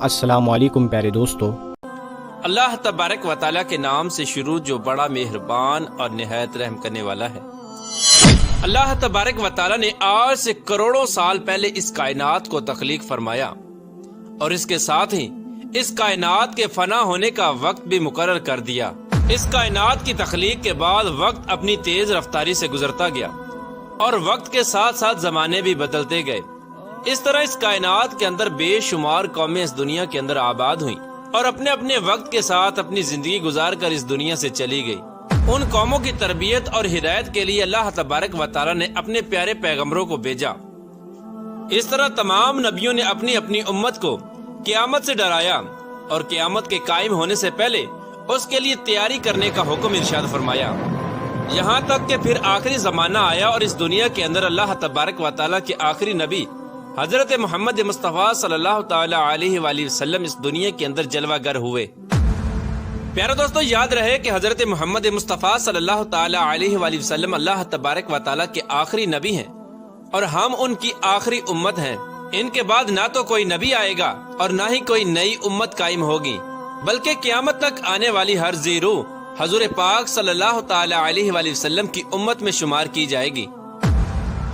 السلام علیکم پیارے دوستو۔ اللہ تبارک و تعالیٰ کے نام سے شروع جو بڑا مہربان اور نہایت رحم کرنے والا ہے۔ اللہ تبارک و تعالیٰ نے آج سے کروڑوں سال پہلے اس کائنات کو تخلیق فرمایا اور اس کے ساتھ ہی اس کائنات کے فنا ہونے کا وقت بھی مقرر کر دیا۔ اس کائنات کی تخلیق کے بعد وقت اپنی تیز رفتاری سے گزرتا گیا اور وقت کے ساتھ ساتھ زمانے بھی بدلتے گئے۔ اس طرح اس کائنات کے اندر بے شمار قومیں اس دنیا کے اندر آباد ہوئیں اور اپنے اپنے وقت کے ساتھ اپنی زندگی گزار کر اس دنیا سے چلی گئی۔ ان قوموں کی تربیت اور ہدایت کے لیے اللہ تبارک و تعالیٰ نے اپنے پیارے پیغمبروں کو بھیجا۔ اس طرح تمام نبیوں نے اپنی اپنی امت کو قیامت سے ڈرایا اور قیامت کے قائم ہونے سے پہلے اس کے لیے تیاری کرنے کا حکم ارشاد فرمایا، یہاں تک کہ پھر آخری زمانہ آیا اور اس دنیا کے اندر اللہ تبارک و تعالیٰ کے آخری نبی حضرت محمد مصطفیٰ صلی اللہ تعالی علیہ وآلہ وسلم اس دنیا کے اندر جلوہ گر ہوئے۔ پیارے دوستو، یاد رہے کہ حضرت محمد مصطفیٰ صلی اللہ تعالی علیہ وآلہ وسلم اللہ تبارک و تعالیٰ کے آخری نبی ہیں اور ہم ان کی آخری امت ہیں۔ ان کے بعد نہ تو کوئی نبی آئے گا اور نہ ہی کوئی نئی امت قائم ہوگی، بلکہ قیامت تک آنے والی ہر ذی روح حضور پاک صلی اللہ تعالی علیہ وآلہ وسلم کی امت میں شمار کی جائے گی۔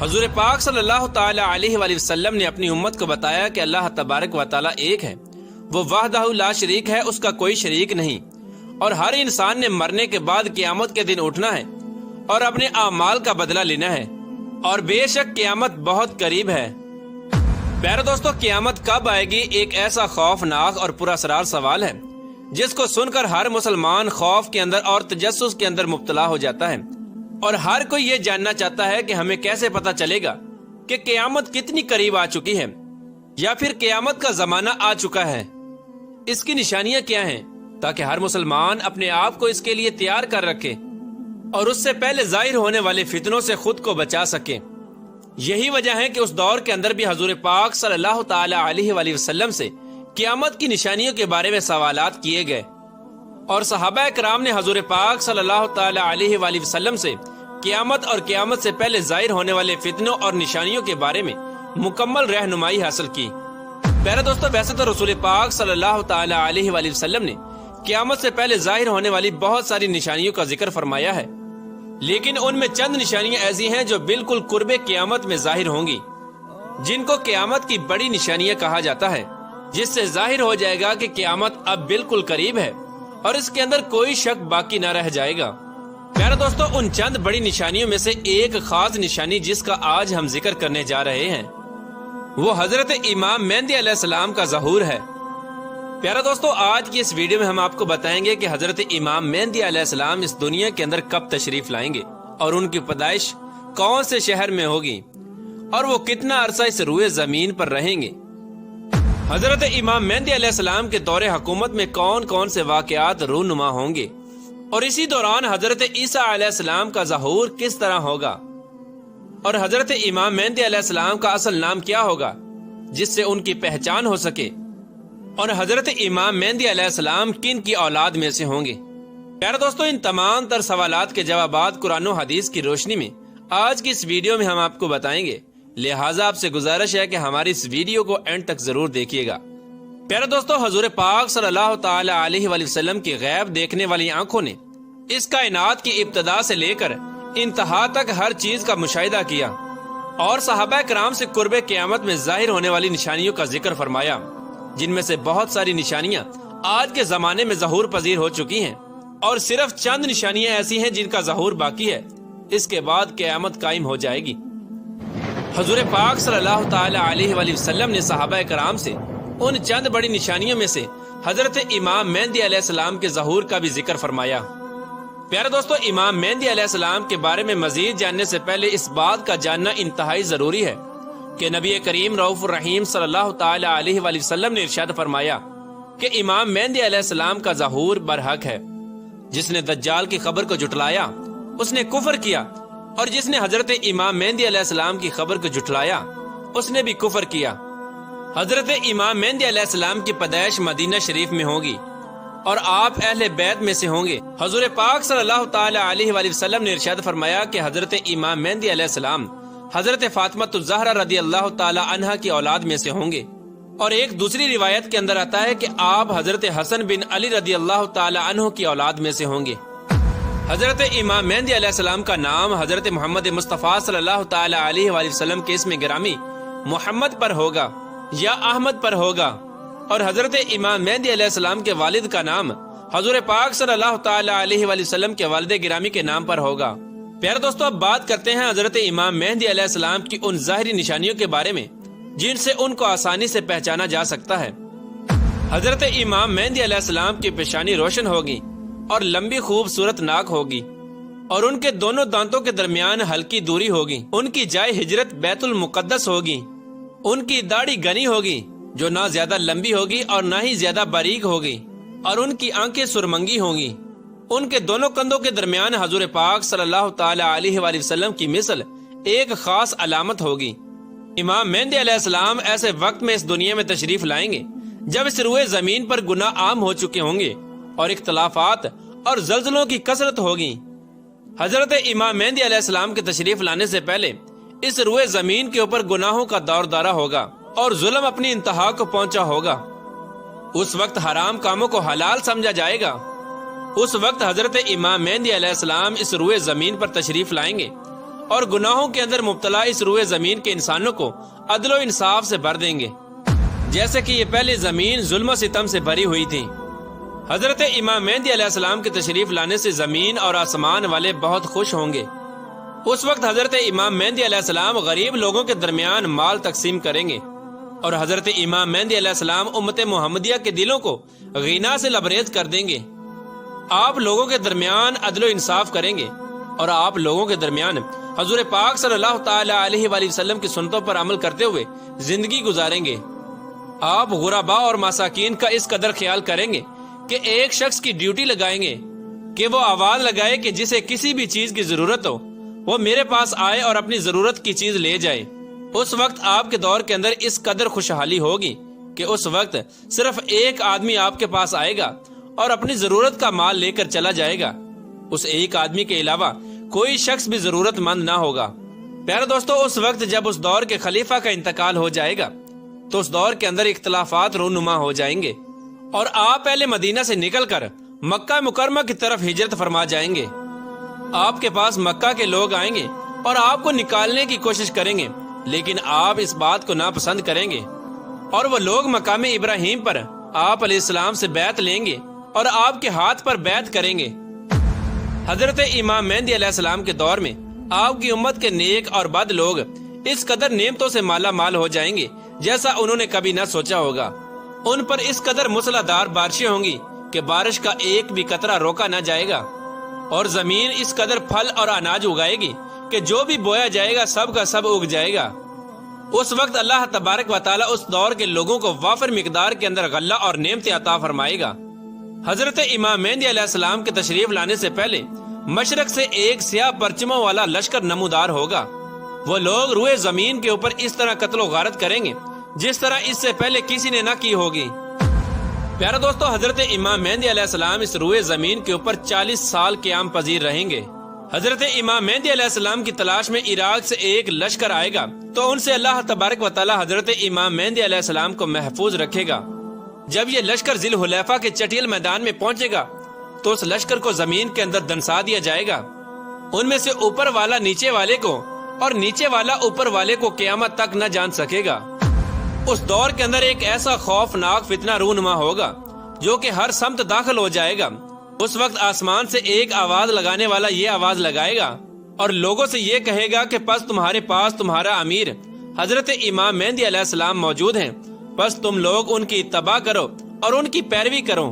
حضور پاک صلی اللہ تعالی علیہ وآلہ وسلم نے اپنی امت کو بتایا کہ اللہ تبارک و تعالی ایک ہے، وہ وحدہ لا شریک ہے، اس کا کوئی شریک نہیں، اور ہر انسان نے مرنے کے بعد قیامت کے دن اٹھنا ہے اور اپنے اعمال کا بدلہ لینا ہے، اور بے شک قیامت بہت قریب ہے۔ پیارے دوستو، قیامت کب آئے گی ایک ایسا خوفناک اور پراسرار سوال ہے جس کو سن کر ہر مسلمان خوف کے اندر اور تجسس کے اندر مبتلا ہو جاتا ہے، اور ہر کوئی یہ جاننا چاہتا ہے کہ ہمیں کیسے پتا چلے گا کہ قیامت کتنی قریب آ چکی ہے یا پھر قیامت کا زمانہ آ چکا ہے، اس کی نشانیاں کیا ہیں، تاکہ ہر مسلمان اپنے آپ کو اس کے لیے تیار کر رکھے اور اس سے پہلے ظاہر ہونے والے فتنوں سے خود کو بچا سکے۔ یہی وجہ ہے کہ اس دور کے اندر بھی حضور پاک صلی اللہ تعالی علیہ وآلہ وسلم سے قیامت کی نشانیوں کے بارے میں سوالات کیے گئے، اور صحابہ کرام نے حضور پاک صلی اللہ تعالی علیہ وآلہ وسلم سے قیامت اور قیامت سے پہلے ظاہر ہونے والے فتنوں اور نشانیوں کے بارے میں مکمل رہنمائی حاصل کی۔ پیارے دوستو، ویسے تو رسول پاک صلی اللہ تعالی علیہ وآلہ وسلم نے قیامت سے پہلے ظاہر ہونے والی بہت ساری نشانیوں کا ذکر فرمایا ہے، لیکن ان میں چند نشانیاں ایسی ہیں جو بالکل قرب قیامت میں ظاہر ہوں گی، جن کو قیامت کی بڑی نشانیاں کہا جاتا ہے، جس سے ظاہر ہو جائے گا کہ قیامت اب بالکل قریب ہے اور اس کے اندر کوئی شک باقی نہ رہ جائے گا۔ پیارے دوستو، ان چند بڑی نشانیوں میں سے ایک خاص نشانی جس کا آج ہم ذکر کرنے جا رہے ہیں وہ حضرت امام مہدی علیہ السلام کا ظہور ہے۔ پیارے دوستو، آج کی اس ویڈیو میں ہم آپ کو بتائیں گے کہ حضرت امام مہدی علیہ السلام اس دنیا کے اندر کب تشریف لائیں گے اور ان کی پیدائش کون سے شہر میں ہوگی اور وہ کتنا عرصہ اس روئے زمین پر رہیں گے۔ حضرت امام مہدی علیہ السلام کے دور حکومت میں کون کون سے واقعات رونما ہوں گے، اور اسی دوران حضرت عیسیٰ علیہ السلام کا ظہور کس طرح ہوگا، اور حضرت امام مہدی علیہ السلام کا اصل نام کیا ہوگا جس سے ان کی پہچان ہو سکے، اور حضرت امام مہدی علیہ السلام کن کی اولاد میں سے ہوں گے۔ پیارے دوستو، ان تمام تر سوالات کے جوابات قرآن و حدیث کی روشنی میں آج کی اس ویڈیو میں ہم آپ کو بتائیں گے، لہٰذا آپ سے گزارش ہے کہ ہماری اس ویڈیو کو اینڈ تک ضرور دیکھیے گا۔ پیارے دوستو، حضور پاک صلی اللہ تعالی علیہ وآلہ وسلم کی غیب دیکھنے والی آنکھوں نے اس کائنات کی ابتدا سے لے کر انتہا تک ہر چیز کا مشاہدہ کیا، اور صحابہ کرام سے قرب قیامت میں ظاہر ہونے والی نشانیوں کا ذکر فرمایا، جن میں سے بہت ساری نشانیاں آج کے زمانے میں ظہور پذیر ہو چکی ہیں، اور صرف چند نشانیاں ایسی ہیں جن کا ظہور باقی ہے، اس کے بعد قیامت قائم ہو جائے گی۔ حضور پاک صلی اللہ تعالی علیہ وآلہ وسلم نے صحابہ کرام سے ان چند بڑی نشانیوں میں سے حضرت امام مہدی علیہ السلام کے ظہور کا بھی ذکر فرمایا۔ پیارے دوستو، امام مہدی علیہ السلام کے بارے میں مزید جاننے سے پہلے اس بات کا جاننا انتہائی ضروری ہے کہ نبی کریم رؤوف الرحیم صلی اللہ تعالی علیہ وآلہ وسلم نے ارشاد فرمایا کہ امام مہدی علیہ السلام کا ظہور برحق ہے۔ جس نے دجال کی خبر کو جھٹلایا اس نے کفر کیا، اور جس نے حضرت امام مہدی علیہ السلام کی خبر کو جھٹلایا اس نے بھی کفر کیا۔ حضرت امام مہدی علیہ السلام کی پیدائش مدینہ شریف میں ہوگی اور آپ اہل بیت میں سے ہوں گے۔ حضور پاک صلی اللہ تعالی علیہ وآلہ وسلم نے ارشاد فرمایا کہ حضرت امام مہدی علیہ السلام حضرت فاطمہ الزہرا رضی اللہ تعالی عنہا کی اولاد میں سے ہوں گے، اور ایک دوسری روایت کے اندر آتا ہے کہ آپ حضرت حسن بن علی رضی اللہ تعالی عنہ کی اولاد میں سے ہوں گے۔ حضرت امام مہدی علیہ السلام کا نام حضرت محمد مصطفیٰ صلی اللہ تعالی علیہ وآلہ وسلم کے اسم گرامی محمد پر ہوگا یا احمد پر ہوگا، اور حضرت امام مہدی علیہ السلام کے والد کا نام حضور پاک صلی اللہ تعالی علیہ وآلہ وسلم کے والد گرامی کے نام پر ہوگا۔ پیارے دوستو، اب بات کرتے ہیں حضرت امام مہدی علیہ السلام کی ان ظاہری نشانیوں کے بارے میں جن سے ان کو آسانی سے پہچانا جا سکتا ہے۔ حضرت امام مہدی علیہ السلام کی پیشانی روشن ہوگی اور لمبی خوبصورت ناک ہوگی، اور ان کے دونوں دانتوں کے درمیان ہلکی دوری ہوگی۔ ان کی جائے ہجرت بیت المقدس ہوگی۔ ان کی داڑھی گھنی ہوگی جو نہ زیادہ لمبی ہوگی اور نہ ہی زیادہ باریک ہوگی، اور ان کی آنکھیں سرمنگی ہوں گی۔ ان کے دونوں کندھوں کے درمیان حضور پاک صلی اللہ تعالی علیہ وآلہ وسلم کی مثل ایک خاص علامت ہوگی۔ امام مہدی علیہ السلام ایسے وقت میں اس دنیا میں تشریف لائیں گے جب اس روئے زمین پر گناہ عام ہو چکے ہوں گے اور اختلافات اور زلزلوں کی کثرت ہوگی۔ حضرت امام مہدی علیہ السلام کے تشریف لانے سے پہلے اس روئے زمین کے اوپر گناہوں کا دور دارہ ہوگا اور ظلم اپنی انتہا کو پہنچا ہوگا۔ اس وقت حرام کاموں کو حلال سمجھا جائے گا۔ اس وقت حضرت امام مہدی علیہ السلام اس روئے زمین پر تشریف لائیں گے اور گناہوں کے اندر مبتلا اس روئے زمین کے انسانوں کو عدل و انصاف سے بھر دیں گے، جیسے کہ یہ پہلی زمین ظلم و ستم سے بھری ہوئی تھی۔ حضرت امام مہدی علیہ السلام کے تشریف لانے سے زمین اور آسمان والے بہت خوش ہوں گے۔ اس وقت حضرت امام مہدی علیہ السلام غریب لوگوں کے درمیان مال تقسیم کریں گے، اور حضرت امام مہدی علیہ السلام امت محمدیہ کے دلوں کو غنا سے لبریز کر دیں گے۔ آپ لوگوں کے درمیان عدل و انصاف کریں گے، اور آپ لوگوں کے درمیان حضور پاک صلی اللہ تعالی علیہ وآلہ وسلم کی سنتوں پر عمل کرتے ہوئے زندگی گزاریں گے۔ آپ غربا اور مساکین کا اس قدر خیال کریں گے کہ ایک شخص کی ڈیوٹی لگائیں گے کہ وہ آواز لگائے کہ جسے کسی بھی چیز کی ضرورت ہو وہ میرے پاس آئے اور اپنی ضرورت کی چیز لے جائے۔ اس وقت آپ کے دور کے اندر اس قدر خوشحالی ہوگی کہ اس وقت صرف ایک آدمی آپ کے پاس آئے گا اور اپنی ضرورت کا مال لے کر چلا جائے گا۔ اس ایک آدمی کے علاوہ کوئی شخص بھی ضرورت مند نہ ہوگا۔ پیارے دوستو، اس وقت جب اس دور کے خلیفہ کا انتقال ہو جائے گا تو اس دور کے اندر اختلافات رونما ہو جائیں گے، اور آپ پہلے مدینہ سے نکل کر مکہ مکرمہ کی طرف ہجرت فرما جائیں گے۔ آپ کے پاس مکہ کے لوگ آئیں گے اور آپ کو نکالنے کی کوشش کریں گے، لیکن آپ اس بات کو ناپسند کریں گے، اور وہ لوگ مقام ابراہیم پر آپ علیہ السلام سے بیعت لیں گے اور آپ کے ہاتھ پر بیعت کریں گے۔ حضرت امام مہدی علیہ السلام کے دور میں آپ کی امت کے نیک اور بد لوگ اس قدر نعمتوں سے مالا مال ہو جائیں گے جیسا انہوں نے کبھی نہ سوچا ہوگا۔ ان پر اس قدر موسلادھار بارشیں ہوں گی کہ بارش کا ایک بھی قطرہ روکا نہ جائے گا، اور زمین اس قدر پھل اور اناج اگائے گی کہ جو بھی بویا جائے گا سب کا سب اگ جائے گا۔ اس وقت اللہ تبارک و تعالی اس دور کے لوگوں کو وافر مقدار کے اندر غلہ اور نعمتیں عطا فرمائے گا۔ حضرت امام مہدی علیہ السلام کے تشریف لانے سے پہلے مشرق سے ایک سیاہ پرچموں والا لشکر نمودار ہوگا۔ وہ لوگ روئے زمین کے اوپر اس طرح قتل و غارت کریں گے جس طرح اس سے پہلے کسی نے نہ کی ہوگی۔ پیارے دوستو، حضرت امام مہدی علیہ السلام اس روئے زمین کے اوپر 40 سال قیام پذیر رہیں گے۔ حضرت امام مہدی علیہ السلام کی تلاش میں عراق سے ایک لشکر آئے گا تو ان سے اللہ تبارک و تعالی حضرت امام مہدی علیہ السلام کو محفوظ رکھے گا۔ جب یہ لشکر ذی الحلیفہ کے چٹیل میدان میں پہنچے گا تو اس لشکر کو زمین کے اندر دنسا دیا جائے گا۔ ان میں سے اوپر والا نیچے والے کو اور نیچے والا اوپر والے کو قیامت تک نہ جان سکے گا۔ اس دور کے اندر ایک ایسا خوفناک فتنہ رونما ہوگا جو کہ ہر سمت داخل ہو جائے گا۔ اس وقت آسمان سے ایک آواز لگانے والا یہ آواز لگائے گا اور لوگوں سے یہ کہے گا کہ پس تمہارے پاس تمہارا امیر حضرت امام مہدی علیہ السلام موجود ہیں، پس تم لوگ ان کی اتباع کرو اور ان کی پیروی کرو۔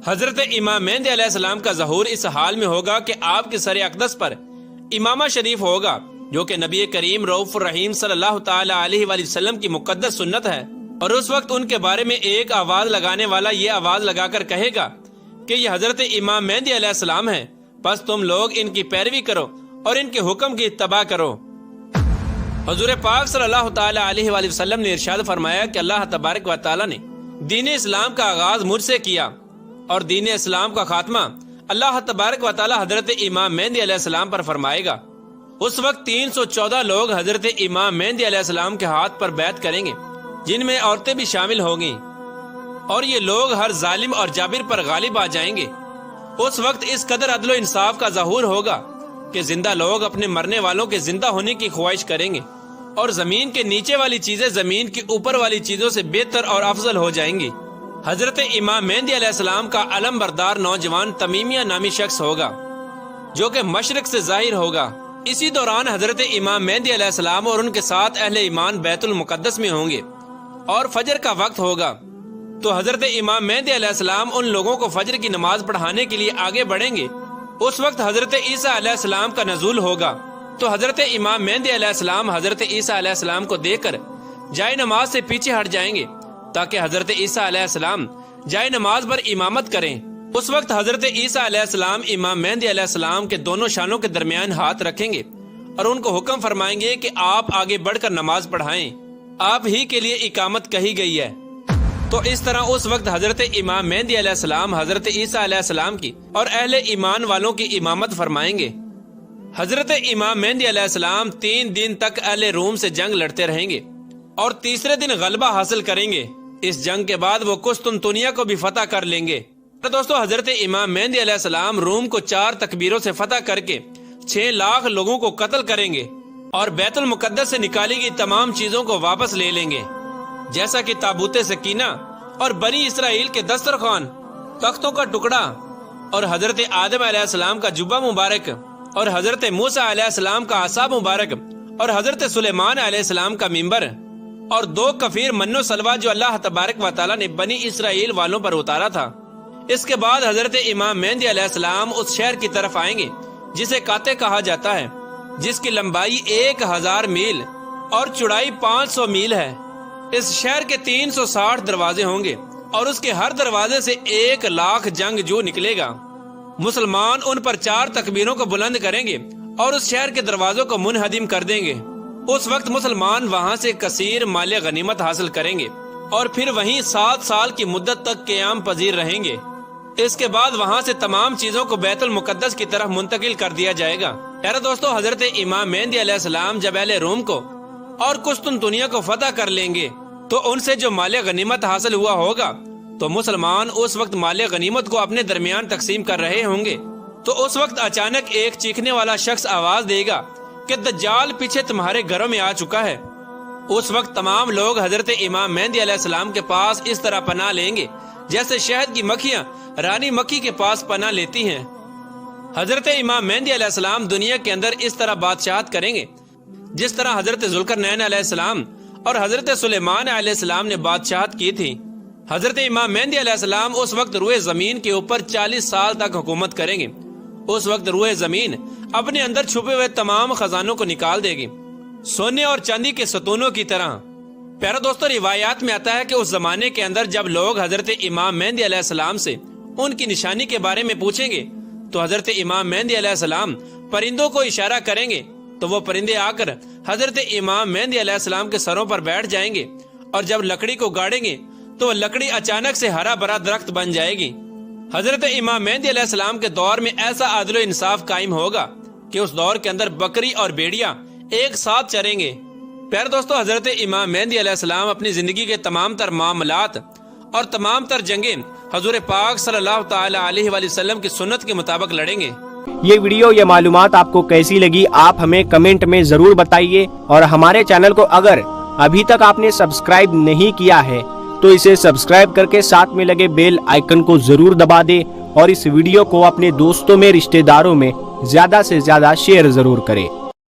حضرت امام مہدی علیہ السلام کا ظہور اس حال میں ہوگا کہ آپ کے سر اقدس پر امامہ شریف ہوگا جو کہ نبی کریم رؤوف الرحیم صلی اللہ تعالی علیہ وآلہ وسلم کی مقدس سنت ہے، اور اس وقت ان کے بارے میں ایک آواز لگانے والا یہ آواز لگا کر کہے گا کہ یہ حضرت امام مہدی علیہ السلام ہیں، پس تم لوگ ان کی پیروی کرو اور ان کے حکم کی اتباع کرو۔ حضور پاک صلی اللہ تعالی علیہ وآلہ وسلم نے ارشاد فرمایا کہ اللہ تبارک و تعالی نے دین اسلام کا آغاز مجھ سے کیا اور دین اسلام کا خاتمہ اللہ تبارک و تعالی حضرت امام مہدی علیہ السلام پر فرمائے گا۔ اس وقت 314 لوگ حضرت امام مہدی علیہ السلام کے ہاتھ پر بیعت کریں گے جن میں عورتیں بھی شامل ہوں گی، اور یہ لوگ ہر ظالم اور جابر پر غالب آ جائیں گے۔ اس وقت اس قدر عدل و انصاف کا ظہور ہوگا کہ زندہ لوگ اپنے مرنے والوں کے زندہ ہونے کی خواہش کریں گے، اور زمین کے نیچے والی چیزیں زمین کی اوپر والی چیزوں سے بہتر اور افضل ہو جائیں گی۔ حضرت امام مہدی علیہ السلام کا علم بردار نوجوان تمیمیہ نامی شخص ہوگا جو کہ مشرق سے ظاہر ہوگا۔ اسی دوران حضرت امام مہدی علیہ السلام اور ان کے ساتھ اہل ایمان بیت المقدس میں ہوں گے اور فجر کا وقت ہوگا، تو حضرت امام مہدی علیہ السلام ان لوگوں کو فجر کی نماز پڑھانے کے لیے آگے بڑھیں گے۔ اس وقت حضرت عیسیٰ علیہ السلام کا نزول ہوگا، تو حضرت امام مہدی علیہ السلام حضرت عیسیٰ علیہ السلام کو دیکھ کر جائے نماز سے پیچھے ہٹ جائیں گے تاکہ حضرت عیسیٰ علیہ السلام جائے نماز پر امامت کریں۔ اس وقت حضرت عیسیٰ علیہ السلام امام مہدی علیہ السلام کے دونوں شانوں کے درمیان ہاتھ رکھیں گے اور ان کو حکم فرمائیں گے کہ آپ آگے بڑھ کر نماز پڑھائیں، آپ ہی کے لیے اقامت کہی گئی ہے۔ تو اس طرح اس وقت حضرت امام مہدی علیہ السلام حضرت عیسیٰ علیہ السلام کی اور اہل ایمان والوں کی امامت فرمائیں گے۔ حضرت امام مہدی علیہ السلام 3 دن تک اہل روم سے جنگ لڑتے رہیں گے اور تیسرے دن غلبہ حاصل کریں گے۔ اس جنگ کے بعد وہ قسطنطنیہ کو بھی فتح کر لیں گے۔ تو دوستو، حضرت امام مہدی علیہ السلام روم کو 4 تکبیروں سے فتح کر کے 6 لاکھ لوگوں کو قتل کریں گے اور بیت المقدس سے نکالی گئی تمام چیزوں کو واپس لے لیں گے، جیسا کہ تابوت سکینہ اور بنی اسرائیل کے دسترخوان، تختوں کا ٹکڑا اور حضرت آدم علیہ السلام کا جبہ مبارک اور حضرت موسیٰ علیہ السلام کا عصا مبارک اور حضرت سلیمان علیہ السلام کا منبر اور 2 کفیر من و سلوہ جو اللہ تبارک و تعالیٰ نے بنی اسرائیل والوں پر اتارا تھا۔ اس کے بعد حضرت امام مہدی علیہ السلام اس شہر کی طرف آئیں گے جسے کاتے کہا جاتا ہے، جس کی لمبائی 1000 میل اور چوڑائی 500 میل ہے۔ اس شہر کے 360 دروازے ہوں گے اور اس کے ہر دروازے سے 1 لاکھ جنگجو نکلے گا۔ مسلمان ان پر 4 تکبیروں کو بلند کریں گے اور اس شہر کے دروازوں کو منہدم کر دیں گے۔ اس وقت مسلمان وہاں سے کثیر مال غنیمت حاصل کریں گے اور پھر وہیں 7 سال کی مدت تک قیام پذیر رہیں گے۔ اس کے بعد وہاں سے تمام چیزوں کو بیت المقدس کی طرف منتقل کر دیا جائے گا۔ پیارے دوستو، حضرت امام مہدی علیہ السلام جب اہل روم کو اور قسطنطنیہ کو فتح کر لیں گے تو ان سے جو مال غنیمت حاصل ہوا ہوگا تو مسلمان اس وقت مال غنیمت کو اپنے درمیان تقسیم کر رہے ہوں گے۔ تو اس وقت اچانک ایک چیخنے والا شخص آواز دے گا کہ دجال پیچھے تمہارے گھروں میں آ چکا ہے۔ اس وقت تمام لوگ حضرت امام مہدی علیہ السلام کے پاس اس طرح پناہ لیں گے جیسے شہد کی مکھیاں رانی مکھی کے پاس پناہ لیتی ہیں۔ حضرت امام مہدی علیہ السلام دنیا کے اندر اس طرح بادشاہت کریں گے جس طرح حضرت ذوالقرنین علیہ السلام اور حضرت سلیمان علیہ السلام نے بادشاہت کی تھی۔ حضرت امام مہدی علیہ السلام اس وقت روئے زمین کے اوپر 40 سال تک حکومت کریں گے۔ اس وقت روئے زمین اپنے اندر چھپے ہوئے تمام خزانوں کو نکال دے گی، سونے اور چاندی کے ستونوں کی طرح۔ پیارا دوستو، روایات میں آتا ہے کہ اس زمانے کے اندر جب لوگ حضرت امام مہدی علیہ السلام سے ان کی نشانی کے بارے میں پوچھیں گے تو حضرت امام مہدی علیہ السلام پرندوں کو اشارہ کریں گے تو وہ پرندے آ کر حضرت امام مہدی علیہ السلام کے سروں پر بیٹھ جائیں گے، اور جب لکڑی کو گاڑیں گے تو وہ لکڑی اچانک سے ہرا بھرا درخت بن جائے گی۔ حضرت امام مہدی علیہ السلام کے دور میں ایسا عدل و انصاف قائم ہوگا کہ اس دور کے اندر بکری اور بھیڑیا ایک ساتھ چریں گے۔ پیارے دوستو، حضرت امام مہدی علیہ السلام اپنی زندگی کے تمام تر معاملات اور تمام تر جنگیں حضور پاک صلی اللہ تعالی علیہ وآلہ وسلم کی سنت کے مطابق لڑیں گے۔ یہ ویڈیو یہ معلومات آپ کو کیسی لگی آپ ہمیں کمنٹ میں ضرور بتائیے، اور ہمارے چینل کو اگر ابھی تک آپ نے سبسکرائب نہیں کیا ہے تو اسے سبسکرائب کر کے ساتھ میں لگے بیل آئیکن کو ضرور دبا دے، اور اس ویڈیو کو اپنے دوستوں میں رشتہ داروں میں زیادہ سے زیادہ شیئر ضرور کریں۔